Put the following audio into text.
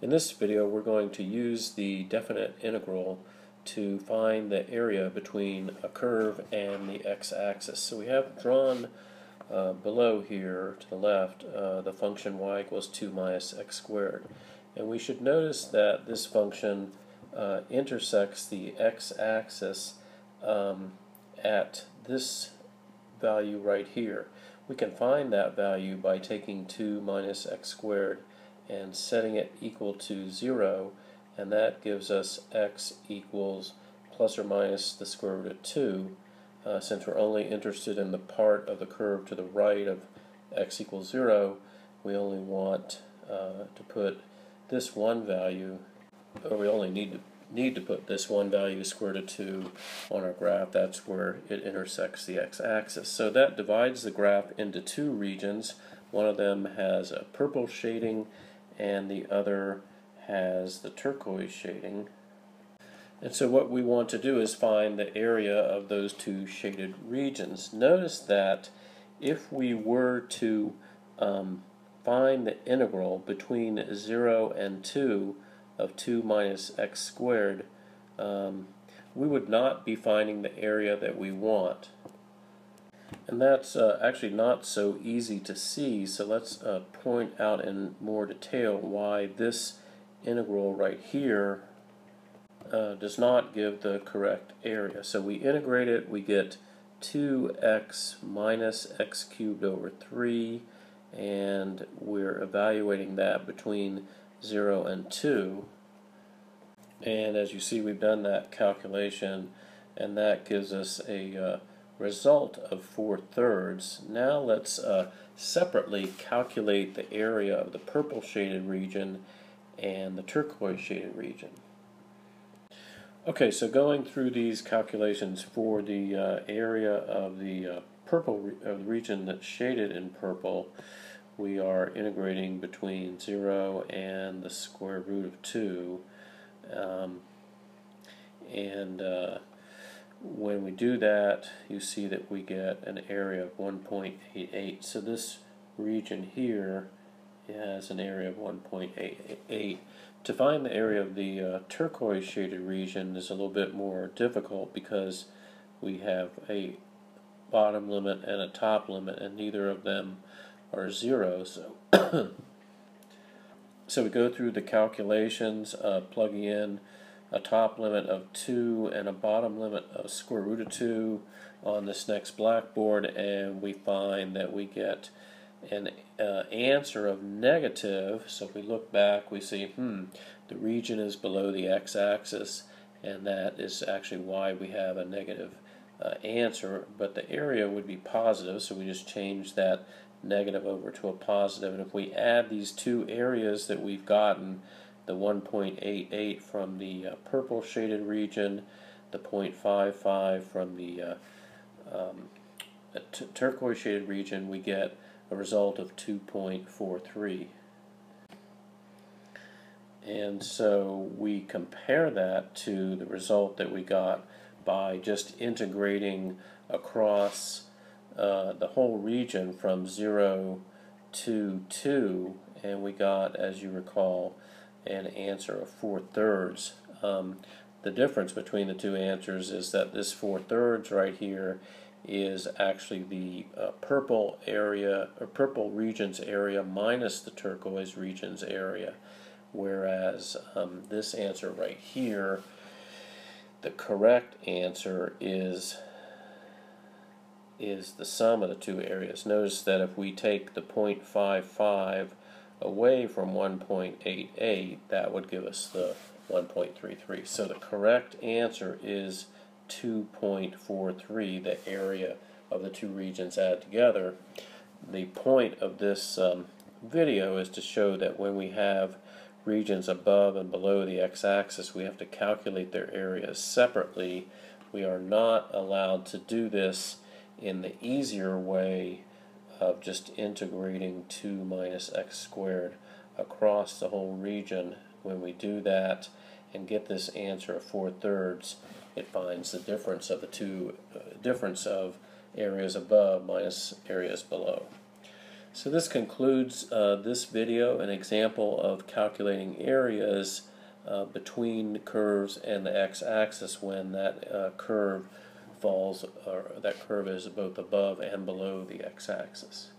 In this video we're going to use the definite integral to find the area between a curve and the x-axis. So we have drawn below here to the left the function y equals 2 minus x squared. And we should notice that this function intersects the x-axis at this value right here. We can find that value by taking 2 minus x squared and setting it equal to 0, and that gives us x equals plus or minus the square root of 2. Since we're only interested in the part of the curve to the right of x equals 0, we only want to put this one value, or we only need to put this one value, square root of 2, on our graph. That's where it intersects the x-axis. So that divides the graph into two regions. One of them has a purple shading and the other has the turquoise shading. And so what we want to do is find the area of those two shaded regions. Notice that if we were to find the integral between 0 and 2 of 2 minus x squared, we would not be finding the area that we want. And that's actually not so easy to see, so let's point out in more detail why this integral right here does not give the correct area. So we integrate it, we get 2x minus x cubed over 3, and we're evaluating that between 0 and 2. And as you see, we've done that calculation, and that gives us a result of 4/3. Now let's separately calculate the area of the purple shaded region and the turquoise shaded region. Okay, so going through these calculations for the area of the region that's shaded in purple, we are integrating between 0 and the square root of 2. When we do that, you see that we get an area of 1.88. So this region here has an area of 1.88. To find the area of the turquoise shaded region is a little bit more difficult because we have a bottom limit and a top limit, and neither of them are 0. So we go through the calculations, plugging in a top limit of 2 and a bottom limit of square root of 2 on this next blackboard, and we find that we get an answer of negative. So if we look back, we see the region is below the x-axis, and that is actually why we have a negative answer, but the area would be positive, so we just change that negative over to a positive. And if we add these two areas that we've gotten, the 1.88 from the purple shaded region, the 0.55 from the turquoise shaded region, we get a result of 2.43. And so we compare that to the result that we got by just integrating across the whole region from 0 to 2, and we got, as you recall, an answer of 4/3. The difference between the two answers is that this 4/3 right here is actually the purple area, or purple region's area, minus the turquoise region's area, whereas this answer right here, the correct answer is the sum of the two areas. Notice that if we take the 0.55 away from 1.88, that would give us the 1.33. So the correct answer is 2.43, the area of the two regions added together. The point of this video is to show that when we have regions above and below the x-axis, we have to calculate their areas separately. We are not allowed to do this in the easier way of just integrating 2 minus x squared across the whole region. When we do that and get this answer of 4/3, it finds the difference of the two difference of areas above minus areas below. So this concludes this video, an example of calculating areas between curves and the x-axis when that curve falls, or that curve is both above and below the x-axis.